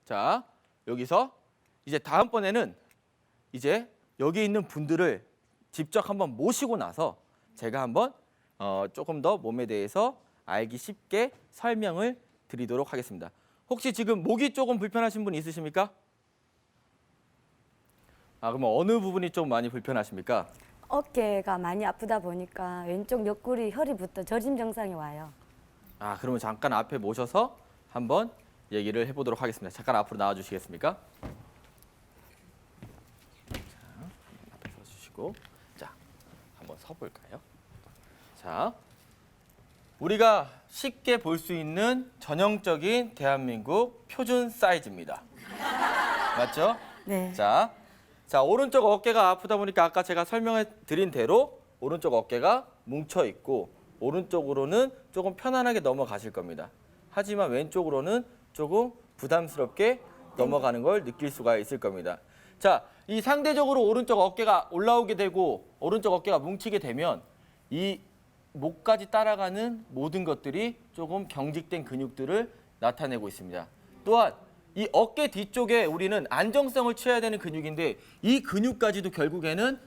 자, 여기서 이제 다음번에는 이제 여기 있는 분들을 직접 한번 모시고 나서 제가 한번 조금 더 몸에 대해서 알기 쉽게 설명을 드리도록 하겠습니다. 혹시 지금 목이 조금 불편하신 분 있으십니까? 그럼 어느 부분이 좀 많이 불편하십니까? 어깨가 많이 아프다 보니까 왼쪽 옆구리 허리부터 저림 증상이 와요. 그러면 잠깐 앞에 모셔서 한번 얘기를 해보도록 하겠습니다. 잠깐 앞으로 나와 주시겠습니까? 자, 앞에 서주시고, 자, 한번 서볼까요? 자, 우리가 쉽게 볼 수 있는 전형적인 대한민국 표준 사이즈입니다. 맞죠? 네. 자, 오른쪽 어깨가 아프다 보니까 아까 제가 설명해 드린 대로 오른쪽 어깨가 뭉쳐 있고 오른쪽으로는 조금 편안하게 넘어가실 겁니다. 하지만 왼쪽으로는 조금 부담스럽게 넘어가는 걸 느낄 수가 있을 겁니다. 자, 이 상대적으로 오른쪽 어깨가 올라오게 되고 오른쪽 어깨가 뭉치게 되면 이 목까지 따라가는 모든 것들이 조금 경직된 근육들을 나타내고 있습니다. 또한 이 어깨 뒤쪽에 우리는 안정성을 취해야 되는 근육인데 이 근육까지도 결국에는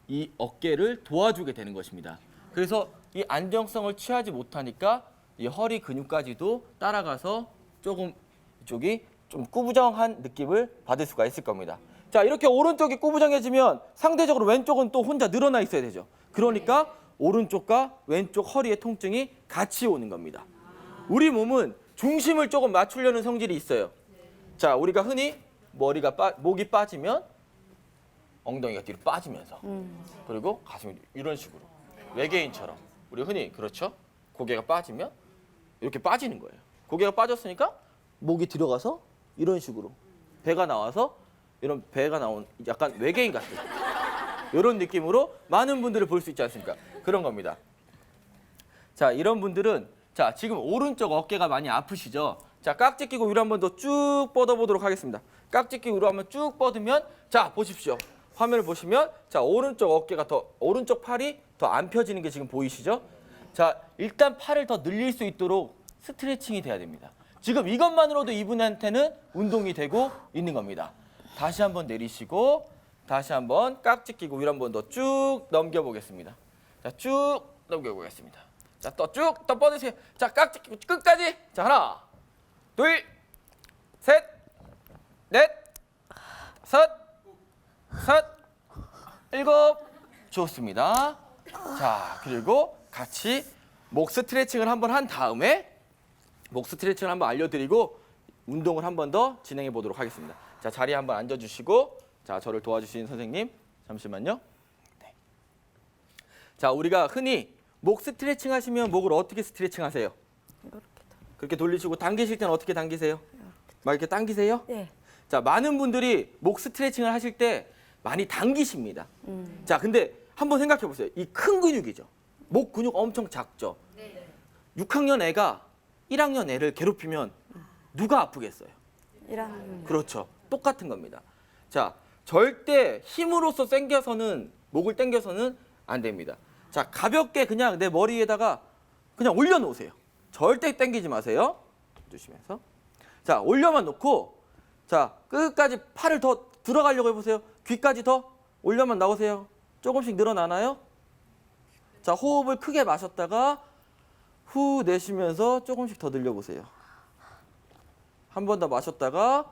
이 어깨를 도와주게 되는 것입니다. 그래서 이 안정성을 취하지 못하니까 이 허리 근육까지도 따라가서 조금 이쪽이 좀 꾸부정한 느낌을 받을 수가 있을 겁니다. 자, 이렇게 오른쪽이 꾸부정해지면 상대적으로 왼쪽은 또 혼자 늘어나 있어야 되죠. 그러니까 오른쪽과 왼쪽 허리의 통증이 같이 오는 겁니다. 우리 몸은 중심을 조금 맞추려는 성질이 있어요. 자, 우리가 흔히 목이 빠지면 엉덩이가 뒤로 빠지면서 그리고 가슴이 이런 식으로 외계인처럼 우리 흔히 그렇죠? 고개가 빠지면 이렇게 빠지는 거예요. 고개가 빠졌으니까 목이 들어가서 이런 식으로 배가 나와서 이런 배가 나온 약간 외계인 같은 이런 느낌으로 많은 분들을 볼 수 있지 않습니까? 그런 겁니다. 자, 이런 분들은 자, 지금 오른쪽 어깨가 많이 아프시죠? 자, 깍지 끼고 위로 한번 더 쭉 뻗어보도록 하겠습니다. 깍지 끼고 위로 한번 쭉 뻗으면 자, 보십시오. 화면을 보시면 자, 오른쪽 팔이 더 안 펴지는 게 지금 보이시죠? 자, 일단 팔을 더 늘릴 수 있도록 스트레칭이 돼야 됩니다. 지금 이것만으로도 이분한테는 운동이 되고 있는 겁니다. 다시 한번 내리시고 다시 한번 깍지 끼고 위로 한번 더 쭉 넘겨보겠습니다. 자, 쭉 넘겨보겠습니다. 자, 또 쭉 더 뻗으세요. 자, 깍지 끼고 끝까지. 자, 하나, 둘, 셋, 넷, 다섯, 일곱. 좋습니다. 자, 그리고 같이 목 스트레칭을 한번 한 다음에 목 스트레칭을 한번 알려드리고 운동을 한번 더 진행해 보도록 하겠습니다. 자, 자리에 한번 앉아주시고 자, 저를 도와주신 선생님 잠시만요. 네. 자, 우리가 흔히 목 스트레칭 하시면 목을 어떻게 스트레칭 하세요? 그렇게 돌리시고 당기실 때는 어떻게 당기세요? 막 이렇게 당기세요? 네. 자, 많은 분들이 목 스트레칭을 하실 때 많이 당기십니다. 자, 근데 한번 생각해 보세요. 이 큰 근육이죠. 목 근육 엄청 작죠. 6학년 애가 1학년 애를 괴롭히면 누가 아프겠어요? 그렇죠. 똑같은 겁니다. 자, 절대 힘으로써 목을 당겨서는 안 됩니다. 자, 가볍게 그냥 내 머리에다가 그냥 올려놓으세요. 절대 당기지 마세요. 조심해서. 자, 올려만 놓고 자, 끝까지 팔을 더 들어가려고 해보세요. 귀까지 더 올려만 나오세요. 조금씩 늘어나나요? 자, 호흡을 크게 마셨다가 후 내쉬면서 조금씩 더 늘려보세요. 한 번 더 마셨다가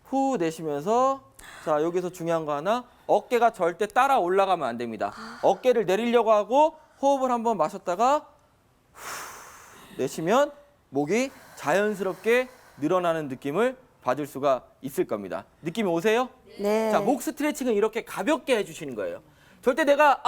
후 내쉬면서 자, 여기서 중요한 거 하나, 어깨가 절대 따라 올라가면 안 됩니다. 어깨를 내리려고 하고 호흡을 한 번 마셨다가 후 내쉬면 목이 자연스럽게 늘어나는 느낌을 받을 수가 있을 겁니다. 느낌이 오세요? 네. 자, 목 스트레칭은 이렇게 가볍게 해주시는 거예요. 절대 내가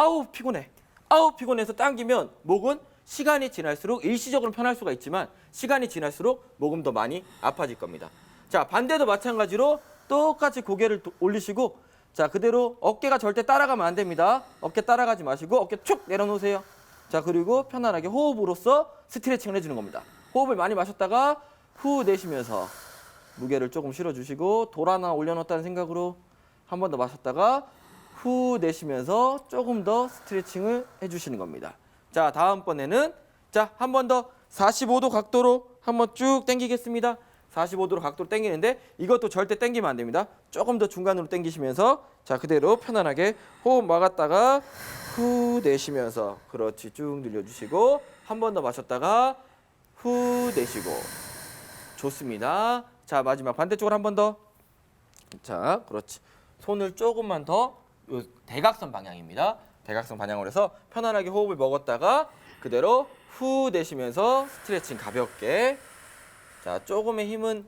피곤해서 당기면 목은 시간이 지날수록 일시적으로 편할 수가 있지만 시간이 지날수록 목은 더 많이 아파질 겁니다. 자, 반대도 마찬가지로 똑같이 고개를 올리시고 자, 그대로 어깨가 절대 따라가면 안 됩니다. 어깨 따라가지 마시고 어깨 쭉 내려놓으세요. 자, 그리고 편안하게 호흡으로써 스트레칭을 해주는 겁니다. 호흡을 많이 마셨다가 후 내쉬면서 무게를 조금 실어주시고 돌 하나 올려놓았다는 생각으로 한 번 더 마셨다가 후 내쉬면서 조금 더 스트레칭을 해주시는 겁니다. 자, 다음번에는 자, 한 번 더 45도 각도로 한번 쭉 당기겠습니다. 45도로 각도로 당기는데 이것도 절대 당기면 안 됩니다. 조금 더 중간으로 당기시면서 자 그대로 편안하게 호흡 막았다가 후 내쉬면서 그렇지 쭉 늘려주시고 한 번 더 마셨다가 후 내쉬고 좋습니다. 자 마지막 반대쪽으로 한 번 더. 자 그렇지 손을 조금만 더 요 대각선 방향입니다. 대각선 방향으로 해서 편안하게 호흡을 먹었다가 그대로 후 내쉬면서 스트레칭 가볍게. 자 조금의 힘은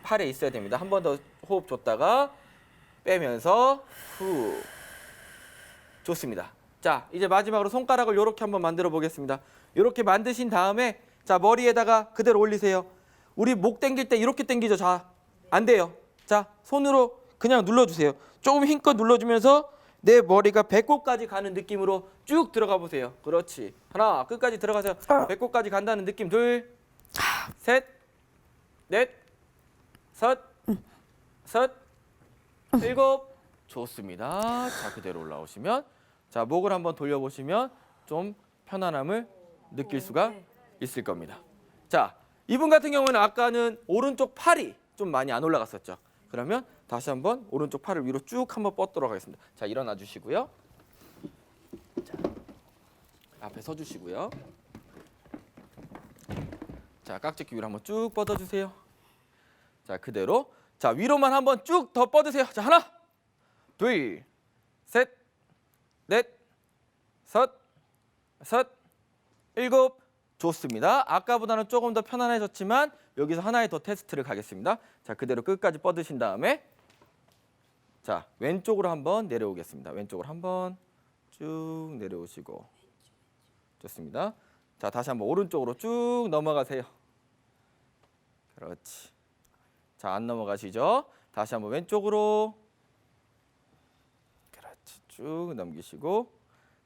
팔에 있어야 됩니다. 한 번 더 호흡 줬다가 빼면서 후. 좋습니다. 자 이제 마지막으로 손가락을 이렇게 한번 만들어 보겠습니다. 이렇게 만드신 다음에 자 머리에다가 그대로 올리세요. 우리 목 당길 때 이렇게 당기죠. 자 안 돼요. 자 손으로 그냥 눌러주세요. 조금 힘껏 눌러주면서 내 머리가 배꼽까지 가는 느낌으로 쭉 들어가 보세요. 그렇지. 하나 끝까지 들어가세요. 배꼽까지 간다는 느낌. 둘, 셋, 넷, 섯, 일곱. 좋습니다. 자 그대로 올라오시면 자 목을 한번 돌려보시면 좀 편안함을 느낄 수가 있을 겁니다. 자 이분 같은 경우는 아까는 오른쪽 팔이 좀 많이 안 올라갔었죠. 그러면 다시 한번 오른쪽 팔을 위로 쭉 한번 뻗도록 하겠습니다. 자 일어나 주시고요. 자, 앞에 서 주시고요. 자 깍지 위로 한번 쭉 뻗어 주세요. 자 그대로 자 위로만 한번 쭉 더 뻗으세요. 자 하나, 둘, 셋, 넷, 섯, 일곱. 좋습니다. 아까보다는 조금 더 편안해졌지만 여기서 하나의 더 테스트를 가겠습니다. 자 그대로 끝까지 뻗으신 다음에 자 왼쪽으로 한번 내려오겠습니다. 왼쪽으로 한번 쭉 내려오시고 좋습니다. 자 다시 한번 오른쪽으로 쭉 넘어가세요. 그렇지. 자 안 넘어가시죠? 다시 한번 왼쪽으로 그렇지. 쭉 넘기시고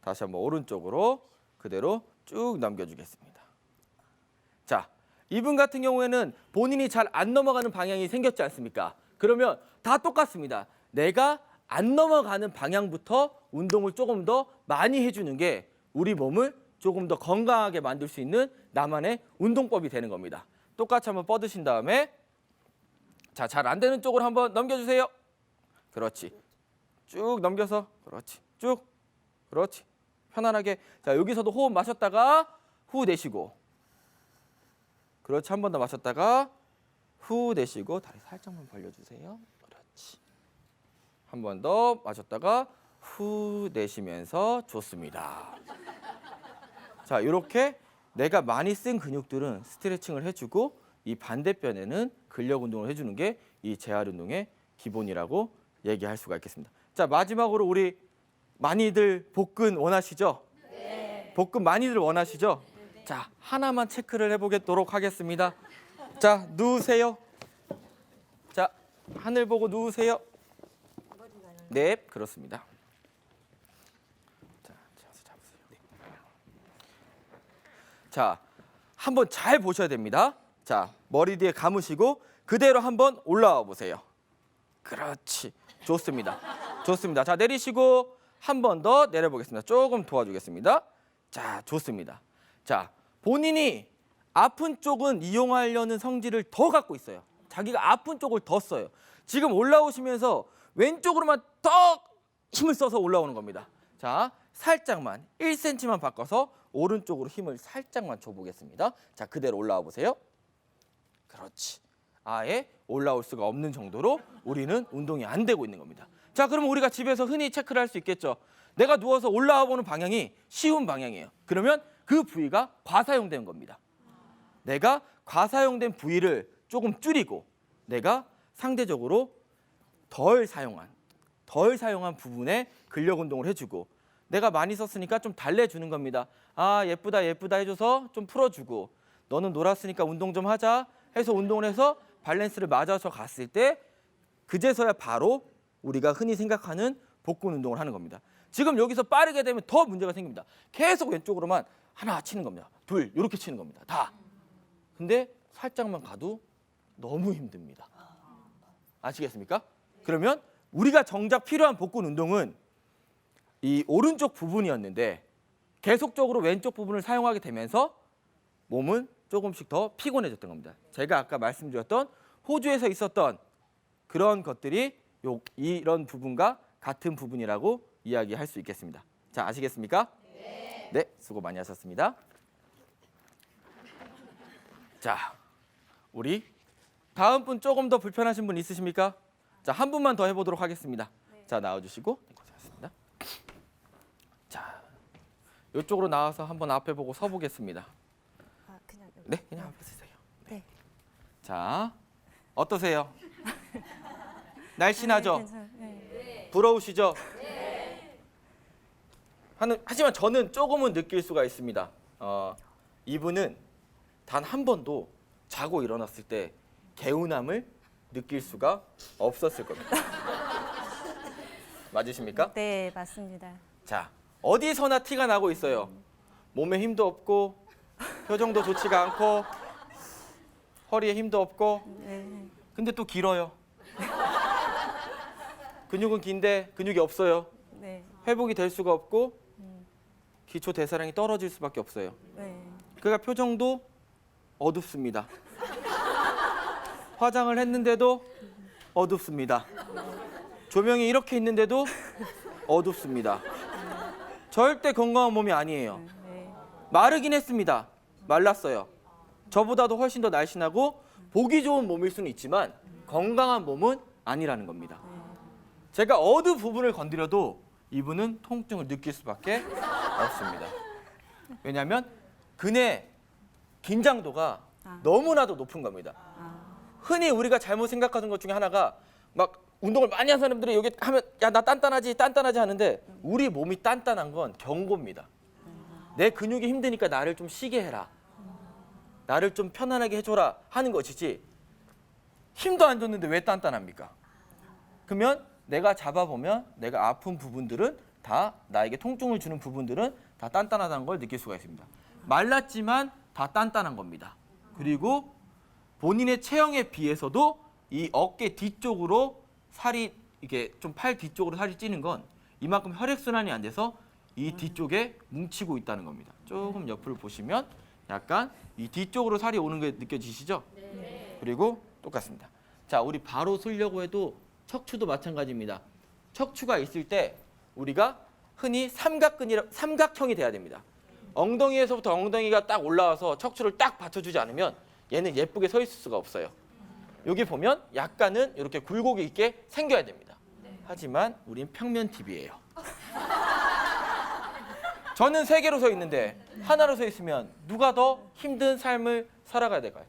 다시 한번 오른쪽으로 그대로 쭉 넘겨주겠습니다. 자, 이분 같은 경우에는 본인이 잘 안 넘어가는 방향이 생겼지 않습니까? 그러면 다 똑같습니다. 내가 안 넘어가는 방향부터 운동을 조금 더 많이 해주는 게 우리 몸을 조금 더 건강하게 만들 수 있는 나만의 운동법이 되는 겁니다. 똑같이 한번 뻗으신 다음에 자, 잘 안 되는 쪽으로 한번 넘겨주세요. 그렇지. 쭉 넘겨서 그렇지. 쭉. 그렇지. 편안하게. 자, 여기서도 호흡 마셨다가 후 내쉬고. 그렇지. 한 번 더 마셨다가 후 내쉬고 다리 살짝만 벌려주세요. 그렇지. 한 번 더 마셨다가 후 내쉬면서 좋습니다. 자, 이렇게 내가 많이 쓴 근육들은 스트레칭을 해주고 이 반대편에는 근력 운동을 해주는 게 이 재활 운동의 기본이라고 얘기할 수가 있겠습니다. 자, 마지막으로 우리 많이들 복근 원하시죠? 네. 복근 많이들 원하시죠? 네. 자, 하나만 체크를 해보도록 하겠습니다. 자, 누우세요. 자, 하늘 보고 누우세요. 네, 그렇습니다. 자, 잡으세요. 네. 자, 한번 잘 보셔야 됩니다. 자, 머리 뒤에 감으시고 그대로 한번 올라와 보세요. 그렇지. 좋습니다. 좋습니다. 자, 내리시고 한 번 더 내려보겠습니다. 조금 도와주겠습니다. 자, 좋습니다. 자, 본인이 아픈 쪽은 이용하려는 성질을 더 갖고 있어요. 자기가 아픈 쪽을 더 써요. 지금 올라오시면서 왼쪽으로만 더 힘을 써서 올라오는 겁니다. 자, 살짝만 1cm만 바꿔서 오른쪽으로 힘을 살짝만 줘보겠습니다. 자, 그대로 올라와 보세요. 그렇지. 아예 올라올 수가 없는 정도로 우리는 운동이 안 되고 있는 겁니다. 자, 그러면 우리가 집에서 흔히 체크를 할 수 있겠죠. 내가 누워서 올라와 보는 방향이 쉬운 방향이에요. 그러면 그 부위가 과사용된 겁니다. 내가 과사용된 부위를 조금 줄이고 내가 상대적으로 덜 사용한 부분에 근력 운동을 해주고 내가 많이 썼으니까 좀 달래주는 겁니다. 아, 예쁘다 예쁘다 해줘서 좀 풀어주고 너는 놀았으니까 운동 좀 하자 해서 운동을 해서 밸런스를 맞아서 갔을 때 그제서야 바로 우리가 흔히 생각하는 복근 운동을 하는 겁니다. 지금 여기서 빠르게 되면 더 문제가 생깁니다. 계속 왼쪽으로만 하나 치는 겁니다. 둘 이렇게 치는 겁니다. 다. 근데 살짝만 가도 너무 힘듭니다. 아시겠습니까? 그러면 우리가 정작 필요한 복근 운동은 이 오른쪽 부분이었는데 계속적으로 왼쪽 부분을 사용하게 되면서 몸은 조금씩 더 피곤해졌던 겁니다. 제가 아까 말씀드렸던 호주에서 있었던 그런 것들이 이런 부분과 같은 부분이라고 이야기할 수 있겠습니다. 자, 아시겠습니까? 네, 수고 많이 하셨습니다. 자, 우리 다음 분 조금 더 불편하신 분 있으십니까? 자, 한 분만 더 해보도록 하겠습니다. 자, 나와주시고. 네, 고생하셨습니다. 자, 이쪽으로 나와서 한번 앞에 보고 서보겠습니다. 아, 그냥 여기. 네, 그냥 앞에 서세요. 네. 자, 어떠세요? 날씬하죠? 네. 부러우시죠? 하지만 저는 조금은 느낄 수가 있습니다. 이분은 단 한 번도 자고 일어났을 때 개운함을 느낄 수가 없었을 겁니다. 맞으십니까? 네, 맞습니다. 자, 어디서나 티가 나고 있어요. 몸에 힘도 없고 표정도 좋지가 않고 허리에 힘도 없고 네. 근데 또 길어요. 근육은 긴데 근육이 없어요. 네. 회복이 될 수가 없고 기초 대사량이 떨어질 수밖에 없어요. 네. 그러니까 표정도 어둡습니다. 화장을 했는데도 어둡습니다. 조명이 이렇게 있는데도 어둡습니다. 절대 건강한 몸이 아니에요. 네. 마르긴 했습니다. 말랐어요. 저보다도 훨씬 더 날씬하고 보기 좋은 몸일 수는 있지만 건강한 몸은 아니라는 겁니다. 제가 어느 부분을 건드려도 이분은 통증을 느낄 수밖에 없습니다. 왜냐하면 근의 긴장도가 너무나도 높은 겁니다. 흔히 우리가 잘못 생각하는 것 중에 하나가 막 운동을 많이 한 사람들이 여기 하면 야, 나 단단하지 하는데 우리 몸이 단단한 건 경고입니다. 내 근육이 힘드니까 나를 좀 쉬게 해라. 나를 좀 편안하게 해줘라 하는 것이지 힘도 안 줬는데 왜 단단합니까? 그러면 내가 잡아보면 내가 아픈 부분들은 다 나에게 통증을 주는 부분들은 다 단단하다는 걸 느낄 수가 있습니다. 말랐지만 다 단단한 겁니다. 그리고 본인의 체형에 비해서도 이 어깨 뒤쪽으로 살이 이게 좀 팔 뒤쪽으로 살이 찌는 건 이만큼 혈액순환이 안 돼서 이 뒤쪽에 뭉치고 있다는 겁니다. 조금 옆을 보시면 약간 이 뒤쪽으로 살이 오는 게 느껴지시죠? 그리고 똑같습니다. 자, 우리 바로 쓰려고 해도 척추도 마찬가지입니다. 척추가 있을 때 우리가 흔히 삼각형이 돼야 됩니다. 엉덩이에서부터 엉덩이가 딱 올라와서 척추를 딱 받쳐주지 않으면 얘는 예쁘게 서 있을 수가 없어요. 여기 보면 약간은 이렇게 굴곡이 있게 생겨야 됩니다. 하지만 우린 평면 TV예요. 저는 세 개로 서 있는데 하나로 서 있으면 누가 더 힘든 삶을 살아가야 될까요?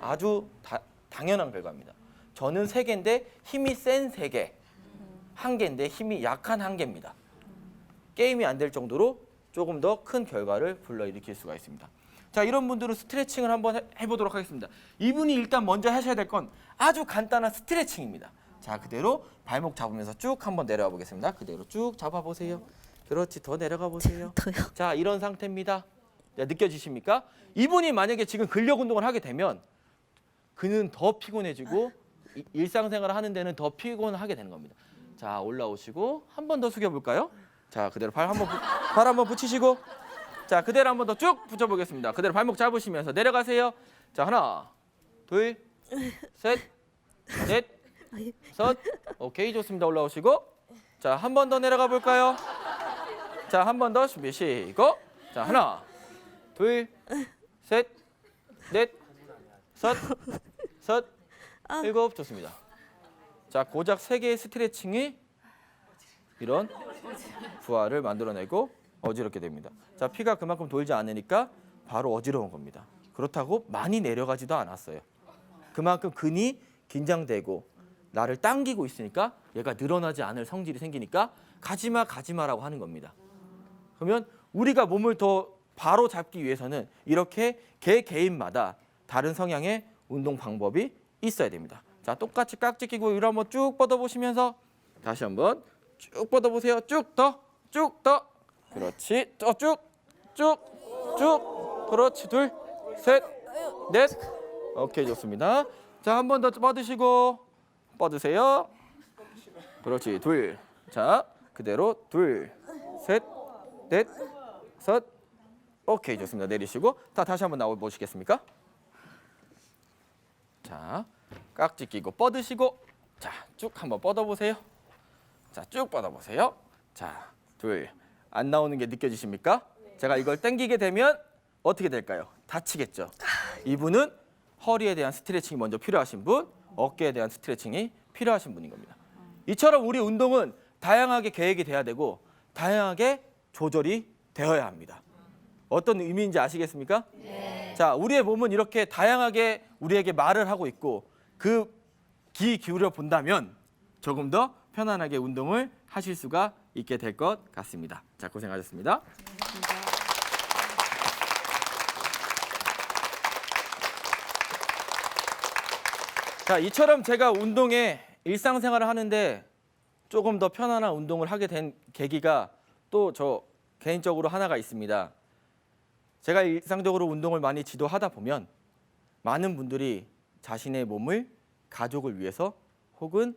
아주 당연한 결과입니다. 저는 세 개인데 힘이 센 세 개, 한 개인데 힘이 약한 한 개입니다. 게임이 안 될 정도로 조금 더 큰 결과를 불러일으킬 수가 있습니다. 자, 이런 분들은 스트레칭을 한번 해보도록 하겠습니다. 이분이 일단 먼저 하셔야 될 건 아주 간단한 스트레칭입니다. 자, 그대로 발목 잡으면서 쭉 한번 내려가 보겠습니다. 그대로 쭉 잡아보세요. 그렇지, 더 내려가 보세요. 자, 이런 상태입니다. 자, 느껴지십니까? 이분이 만약에 지금 근력 운동을 하게 되면 그는 더 피곤해지고 일상생활을 하는 데는 더 피곤하게 되는 겁니다. 자, 올라오시고 한 번 더 숙여볼까요? 자, 그대로 발 한번 붙이시고 자, 그대로 한 번 더 쭉 붙여보겠습니다. 그대로 발목 잡으시면서 내려가세요. 자, 하나, 둘, 셋, 넷, 섯. 오케이, 좋습니다. 올라오시고 자, 한 번 더 내려가 볼까요? 자, 한 번 더 준비 시고 자, 하나, 둘, 셋, 넷, 섯, 일곱. 좋습니다. 자, 고작 3개의 스트레칭이 이런 부하를 만들어내고 어지럽게 됩니다. 자, 피가 그만큼 돌지 않으니까 바로 어지러운 겁니다. 그렇다고 많이 내려가지도 않았어요. 그만큼 근이 긴장되고 나를 당기고 있으니까 얘가 늘어나지 않을 성질이 생기니까 가지마라고 하는 겁니다. 그러면 우리가 몸을 더 바로 잡기 위해서는 이렇게 개개인마다 다른 성향의 운동 방법이 있어야 됩니다. 자, 똑같이 깍지 끼고 위로 한번 쭉 뻗어보시면서 다시 한번 쭉 뻗어보세요. 쭉 더. 그렇지. 쭉. 그렇지. 둘, 셋, 넷. 오케이, 좋습니다. 자, 한 번 더 뻗으시고 뻗으세요. 그렇지. 둘. 자, 그대로 둘, 셋, 넷, 섯. 오케이, 좋습니다. 내리시고 다시 한번 나와 보시겠습니까? 자, 깍지 끼고 뻗으시고, 자, 쭉 한번 뻗어보세요. 자, 쭉 뻗어보세요. 자, 둘. 안 나오는 게 느껴지십니까? 제가 이걸 당기게 되면 어떻게 될까요? 다치겠죠. 이분은 허리에 대한 스트레칭이 먼저 필요하신 분, 어깨에 대한 스트레칭이 필요하신 분인 겁니다. 이처럼 우리 운동은 다양하게 계획이 돼야 되고 다양하게 조절이 되어야 합니다. 어떤 의미인지 아시겠습니까? 네. 자, 우리의 몸은 이렇게 다양하게 우리에게 말을 하고 있고 그 귀 기울여 본다면 조금 더 편안하게 운동을 하실 수가 있게 될 것 같습니다. 자, 고생하셨습니다. 자, 이처럼 제가 운동에 일상생활을 하는데 조금 더 편안한 운동을 하게 된 계기가 또 저 개인적으로 하나가 있습니다. 제가 일상적으로 운동을 많이 지도하다 보면 많은 분들이 자신의 몸을 가족을 위해서 혹은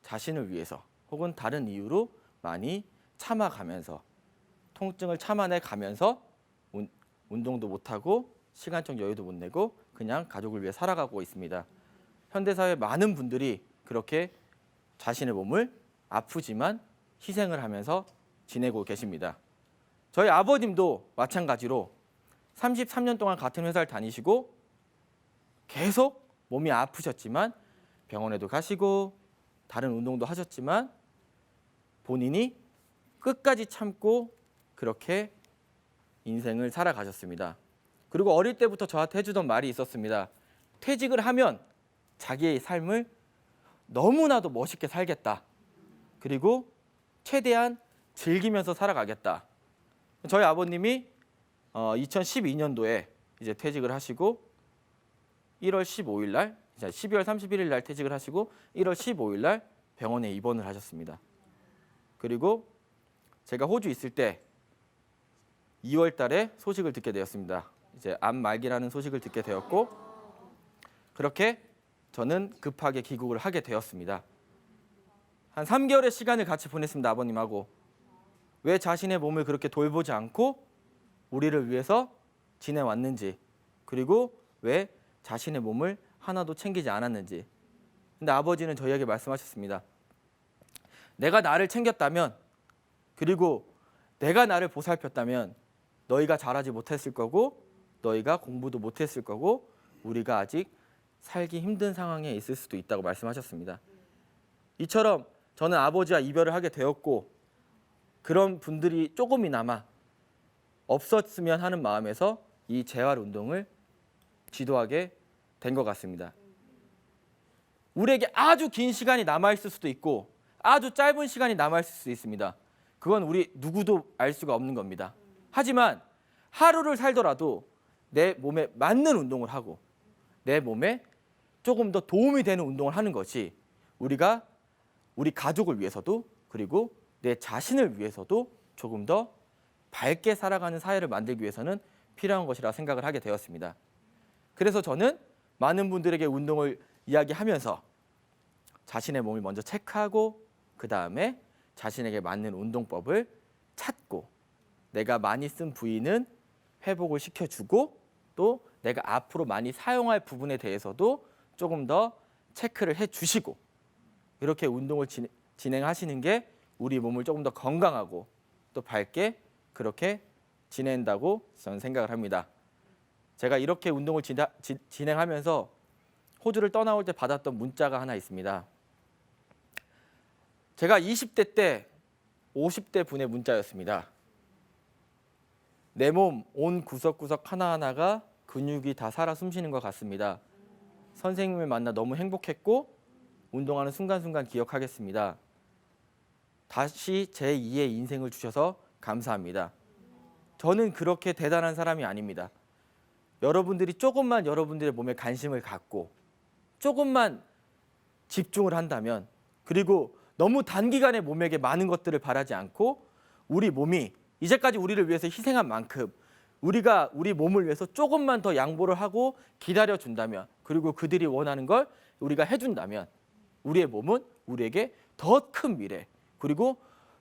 자신을 위해서 혹은 다른 이유로 많이 참아가면서 통증을 참아내 가면서 운동도 못하고 시간적 여유도 못 내고 그냥 가족을 위해 살아가고 있습니다. 현대사회 많은 분들이 그렇게 자신의 몸을 아프지만 희생을 하면서 지내고 계십니다. 저희 아버님도 마찬가지로 33년 동안 같은 회사를 다니시고 계속 몸이 아프셨지만 병원에도 가시고 다른 운동도 하셨지만 본인이 끝까지 참고 그렇게 인생을 살아가셨습니다. 그리고 어릴 때부터 저한테 해주던 말이 있었습니다. 퇴직을 하면 자기의 삶을 너무나도 멋있게 살겠다. 그리고 최대한 즐기면서 살아가겠다. 저희 아버님이 2012년도에 이제 퇴직을 하시고 1월 15일 날, 12월 31일 날 퇴직을 하시고 1월 15일 날 병원에 입원을 하셨습니다. 그리고 제가 호주 있을 때 2월 달에 소식을 듣게 되었습니다. 이제 암 말기라는 소식을 듣게 되었고 그렇게 저는 급하게 귀국을 하게 되었습니다. 한 3개월의 시간을 같이 보냈습니다. 아버님하고. 왜 자신의 몸을 그렇게 돌보지 않고 우리를 위해서 지내왔는지 그리고 왜 자신의 몸을 하나도 챙기지 않았는지. 근데 아버지는 저희에게 말씀하셨습니다. 내가 나를 챙겼다면 그리고 내가 나를 보살폈다면 너희가 잘하지 못했을 거고 너희가 공부도 못했을 거고 우리가 아직 살기 힘든 상황에 있을 수도 있다고 말씀하셨습니다. 이처럼 저는 아버지와 이별을 하게 되었고 그런 분들이 조금이나마 없었으면 하는 마음에서 이 재활 운동을 지도하게 된 것 같습니다. 우리에게 아주 긴 시간이 남아있을 수도 있고 아주 짧은 시간이 남아있을 수도 있습니다. 그건 우리 누구도 알 수가 없는 겁니다. 하지만 하루를 살더라도 내 몸에 맞는 운동을 하고 내 몸에 조금 더 도움이 되는 운동을 하는 것이 우리가 우리 가족을 위해서도 그리고 내 자신을 위해서도 조금 더 밝게 살아가는 사회를 만들기 위해서는 필요한 것이라 생각을 하게 되었습니다. 그래서 저는 많은 분들에게 운동을 이야기하면서 자신의 몸을 먼저 체크하고 그 다음에 자신에게 맞는 운동법을 찾고 내가 많이 쓴 부위는 회복을 시켜주고 또 내가 앞으로 많이 사용할 부분에 대해서도 조금 더 체크를 해주시고 이렇게 운동을 진행하시는 게 우리 몸을 조금 더 건강하고 또 밝게 그렇게 지낸다고 저는 생각을 합니다. 제가 이렇게 운동을 진행하면서 호주를 떠나올 때 받았던 문자가 하나 있습니다. 제가 20대 때 50대 분의 문자였습니다. 내 몸 온 구석구석 하나하나가 근육이 다 살아 숨쉬는 것 같습니다. 선생님을 만나 너무 행복했고 운동하는 순간순간 기억하겠습니다. 다시 제2의 인생을 주셔서 감사합니다. 저는 그렇게 대단한 사람이 아닙니다. 여러분들이 조금만 여러분들의 몸에 관심을 갖고 조금만 집중을 한다면 그리고 너무 단기간에 몸에게 많은 것들을 바라지 않고 우리 몸이 이제까지 우리를 위해서 희생한 만큼 우리가 우리 몸을 위해서 조금만 더 양보를 하고 기다려준다면 그리고 그들이 원하는 걸 우리가 해준다면 우리의 몸은 우리에게 더 큰 미래 그리고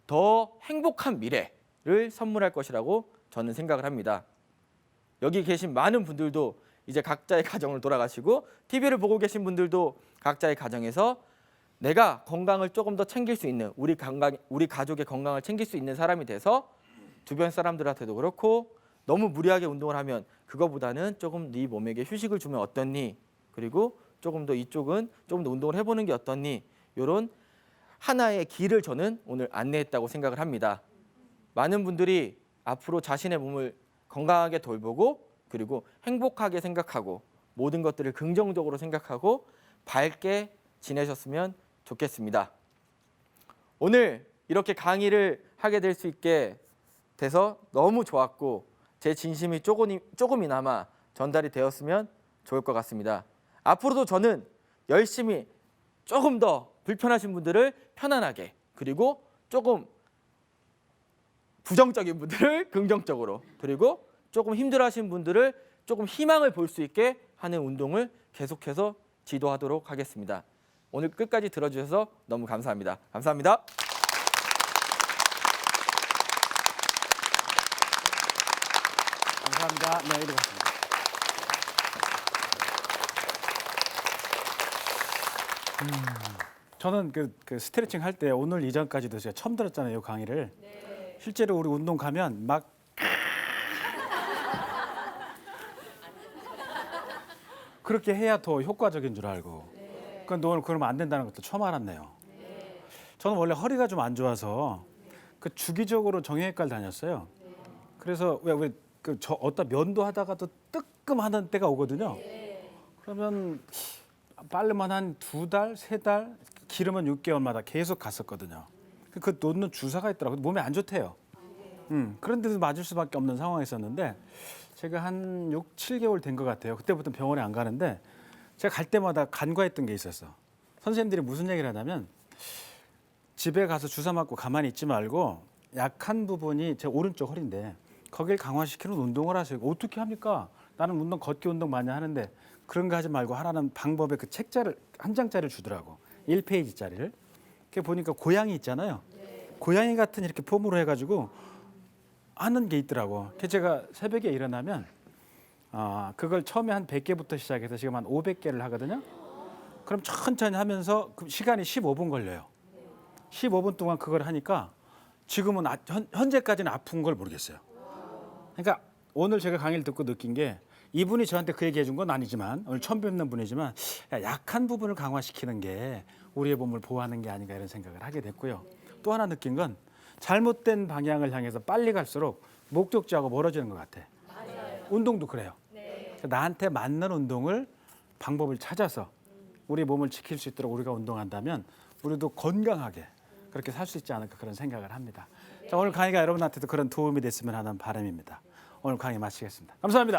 더 행복한 미래를 선물할 것이라고 저는 생각을 합니다. 여기 계신 많은 분들도 이제 각자의 가정을 돌아가시고 TV를 보고 계신 분들도 각자의 가정에서 내가 건강을 조금 더 챙길 수 있는 우리 가족의 건강을 챙길 수 있는 사람이 돼서 주변 사람들한테도 그렇고 너무 무리하게 운동을 하면 그거보다는 조금 네 몸에게 휴식을 주면 어떻니? 그리고 조금 더 이쪽은 조금 더 운동을 해보는 게 어떻니? 이런 하나의 길을 저는 오늘 안내했다고 생각을 합니다. 많은 분들이 앞으로 자신의 몸을 건강하게 돌보고 그리고 행복하게 생각하고 모든 것들을 긍정적으로 생각하고 밝게 지내셨으면 좋겠습니다. 오늘 이렇게 강의를 하게 될 수 있게 돼서 너무 좋았고 제 진심이 조금이나마 전달이 되었으면 좋을 것 같습니다. 앞으로도 저는 열심히 조금 더 불편하신 분들을 편안하게 그리고 조금 부정적인 분들을 긍정적으로 그리고 조금 힘들어하신 분들을 조금 희망을 볼 수 있게 하는 운동을 계속해서 지도하도록 하겠습니다. 오늘 끝까지 들어주셔서 너무 감사합니다. 감사합니다. 감사합니다. 네, 이리 가십니다. 저는 그 스트레칭 할 때 오늘 이전까지도 제가 처음 들었잖아요, 이 강의를. 네. 실제로 우리 운동 가면 막 그렇게 해야 더 효과적인 줄 알고. 네. 그런데 오늘 그러면 안 된다는 것도 처음 알았네요. 네. 저는 원래 허리가 좀 안 좋아서 그 주기적으로 정형외과를 다녔어요. 네. 그래서 저 어디다 면도 하다가도 뜨끔하는 때가 오거든요. 네. 그러면 빠르면 한 2달, 3달, 길으면 6개월마다 계속 갔었거든요. 그 놓는 주사가 있더라고요. 몸에 안 좋대요. 그런데도 맞을 수밖에 없는 상황이었는데 제가 한 6, 7개월 된 것 같아요. 그때부터 병원에 안 가는데 제가 갈 때마다 간과했던 게 있었어. 선생님들이 무슨 얘기를 하냐면 집에 가서 주사 맞고 가만히 있지 말고 약한 부분이 제 오른쪽 허리인데 거길 강화시키는 운동을 하세요. 어떻게 합니까? 나는 운동 걷기 운동 많이 하는데 그런 거 하지 말고 하라는 방법의 그 책자를 한 장짜리를 주더라고. 1페이지짜리를. 그게 보니까 고양이 있잖아요. 고양이 같은 이렇게 폼으로 해가지고 하는 게 있더라고. 그래서 제가 새벽에 일어나면 그걸 처음에 한 100개부터 시작해서 지금 한 500개를 하거든요. 그럼 천천히 하면서 그 시간이 15분 걸려요. 15분 동안 그걸 하니까 지금은 현재까지는 아픈 걸 모르겠어요. 그러니까 오늘 제가 강의를 듣고 느낀 게 이분이 저한테 그 얘기 해준 건 아니지만 오늘 처음 뵙는 분이지만 약한 부분을 강화시키는 게 우리의 몸을 보호하는 게 아닌가 이런 생각을 하게 됐고요. 또 하나 느낀 건 잘못된 방향을 향해서 빨리 갈수록 목적지하고 멀어지는 것 같아. 맞아요. 운동도 그래요. 네. 나한테 맞는 운동을 방법을 찾아서 우리 몸을 지킬 수 있도록 우리가 운동한다면 우리도 건강하게 그렇게 살 수 있지 않을까 그런 생각을 합니다. 네. 자, 오늘 강의가 여러분한테도 그런 도움이 됐으면 하는 바람입니다. 오늘 강의 마치겠습니다. 감사합니다.